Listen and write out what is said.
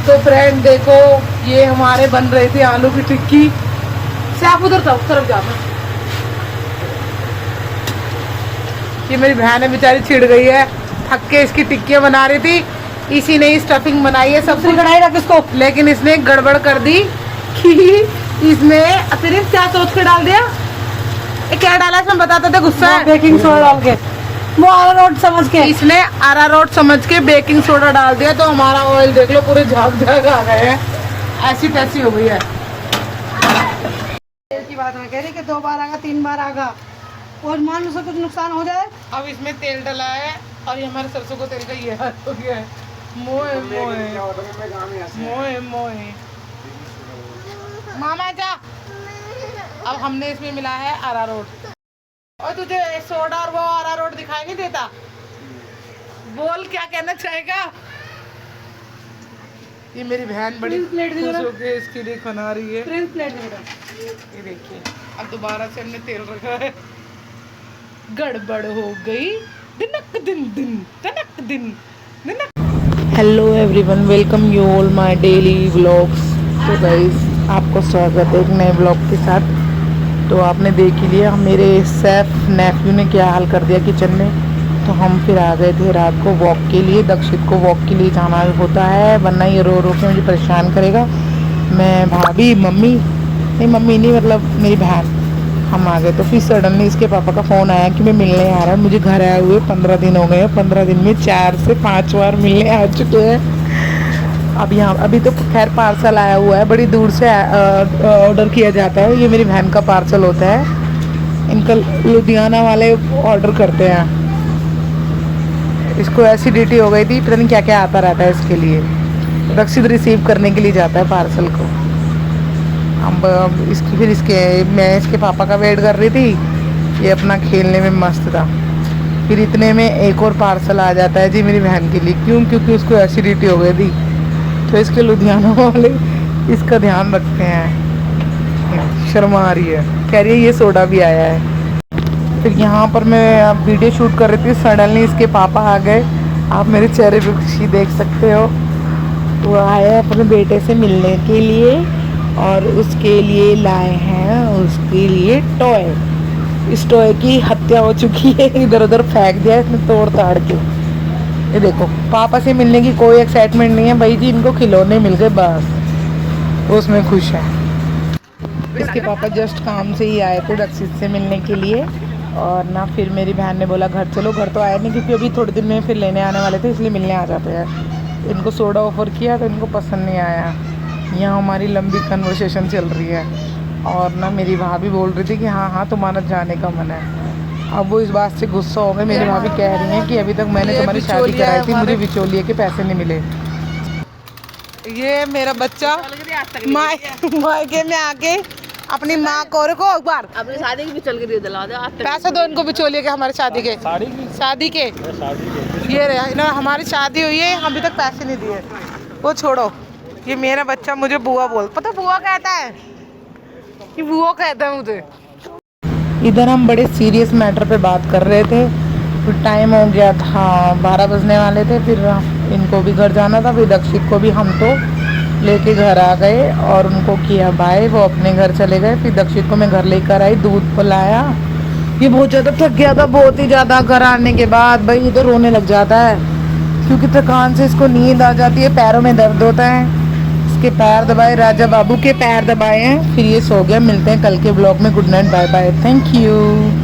तो फ्रेंड देखो, ये हमारे बन रहे थे आलू की टिक्की से। आप उधर जाओ, तरफ जाना। ये मेरी बहन है बेचारी, छिड़ गई है, थक के इसकी टिक्कियाँ बना रही थी। इसी ने स्टफिंग बनाई है सब कुछ, कढ़ाई रख इसको। लेकिन इसने गड़बड़ कर दी कि इसमें अतिरिक्त क्या सोच के डाल दिया। ये क्या डाला इसमें बताते थे, गुस्सा है। बेकिंग सोडा डाल के, वो अरारोट समझ के, इसने अरारोट समझ के बेकिंग सोडा डाल दिया। तो हमारा ऑयल देख लो, पूरे झाग झाग आ गए हैं, ऐसी तैसी हो गई है। तेल की बात मैं कह रही कि 2 बार आगा 3 बार आगा, और मान लो कुछ नुकसान हो जाए। अब इसमें तेल डला है और ये हमारे सरसों को तेल का ये हाल हो गया है। मोए मोए मोए मोए मामा जा। अब हमने इसमें मिला है अरारोट, और तुझे सोडा और वो अरारोट दिखाई नहीं देता। बोल क्या कहना चाहेगा। ये मेरी बहन बड़ी खुश होकर इसके लिए बना रही है। प्लेट ये देखिए, अब दोबारा से हमने तेल रखा है। गड़बड़ हो गई, दिनक दिन दिन तनक दिन दिनक। Hello everyone, welcome you all my daily vlogs. तो गाइस, आपको स्वागत है एक नए ब्लॉग के साथ। तो आपने देख ही लिया मेरे सैफ नेफ्यू ने क्या हाल कर दिया किचन में। तो हम फिर आ गए थे रात को वॉक के लिए। दक्षित को वॉक के लिए जाना होता है, वरना ये रो रो के मुझे परेशान करेगा। मैं, भाभी, मम्मी, नहीं मम्मी नहीं मतलब मेरी बहन, हम आ गए। तो फिर सडनली इसके पापा का फ़ोन आया कि मैं मिलने आ रहा हूँ। मुझे घर आए हुए 15 दिन हो गए हैं। 15 दिन में 4 से 5 बार मिलने आ चुके हैं। अब यहाँ अभी तो खैर पार्सल आया हुआ है, बड़ी दूर से ऑर्डर किया जाता है। ये मेरी बहन का पार्सल होता है, इनका लुधियाना वाले ऑर्डर करते हैं। इसको एसिडिटी हो गई थी, पता नहीं क्या क्या आता रहता है इसके लिए। दक्षित रिसीव करने के लिए जाता है पार्सल को। अब इसकी फिर मैं इसके पापा का वेट कर रही थी, ये अपना खेलने में मस्त था। फिर इतने में एक और पार्सल आ जाता है जी मेरी बहन के लिए। क्यों? क्योंकि उसको एसिडिटी हो गई थी। तो इसके लुधियाना वाले इसका ध्यान रखते हैं। शर्मा आ रही है, कह रही है ये सोडा भी आया है। फिर यहाँ पर मैं अब वीडियो शूट कर रही थी, सडनली इसके पापा आ गए। आप मेरे चेहरे पे खुशी देख सकते हो। वो आए अपने बेटे से मिलने के लिए, और उसके लिए लाए हैं उसके लिए टॉय। इस टॉय की हत्या हो चुकी है, इधर उधर फेंक दिया इसने तोड़ ताड़ के। ये देखो, पापा से मिलने की कोई एक्साइटमेंट नहीं है भाई जी, इनको खिलौने मिल गए बस, उसमें खुश है। इसके पापा जस्ट काम से ही आए थे दक्षित से मिलने के लिए। और ना फिर मेरी बहन ने बोला घर चलो। घर तो आया नहीं क्योंकि अभी थोड़े दिन में फिर लेने आने वाले थे, इसलिए मिलने आ जाते हैं। इनको सोडा ऑफर किया तो इनको पसंद नहीं आया। यहाँ हमारी लंबी कन्वर्सेशन चल रही है, और ना मेरी भाभी बोल रही थी कि हाँ हाँ तुम्हारा जाने का मन है। अब वो इस बात से गुस्सा हो गए। मेरी भाभी कह रही हैं कि अभी तक मैंने तुम्हारी शादी कराई थी, मुझे बिचौलिए के पैसे नहीं मिले। ये मेरा बच्चा मायके में आके अपनी माँ को रखो एक बार अपनी शादी की भी चल के दिला दो। पैसे दो इनको बिचौलिए के, हमारे शादी के शादी के ये रहे ना, हमारी शादी हुई है, अभी तक पैसे नहीं दिए। वो छोड़ो, ये मेरा बच्चा मुझे बुआ बोल, पता बुआ कहता है, ये बुआ कहता है मुझे। इधर हम बड़े सीरियस मैटर पे बात कर रहे थे। फिर टाइम हो गया था, 12 बजने वाले थे। फिर इनको भी घर जाना था। फिर दक्षित को भी हम तो लेके घर आ गए और उनको किया बाय, वो अपने घर चले गए। फिर दक्षित को मैं घर लेकर आई, दूध पिलाया। ये बहुत ज़्यादा थक गया था, बहुत ही ज़्यादा। घर आने के बाद भाई ये तो रोने लग जाता है, क्योंकि थकान से इसको नींद आ जाती है, पैरों में दर्द होता है। इसके पैर दबाए, राजा बाबू के पैर दबाए हैं। फिर ये सो गया। मिलते हैं कल के ब्लॉग में। Good night, bye bye, thank you.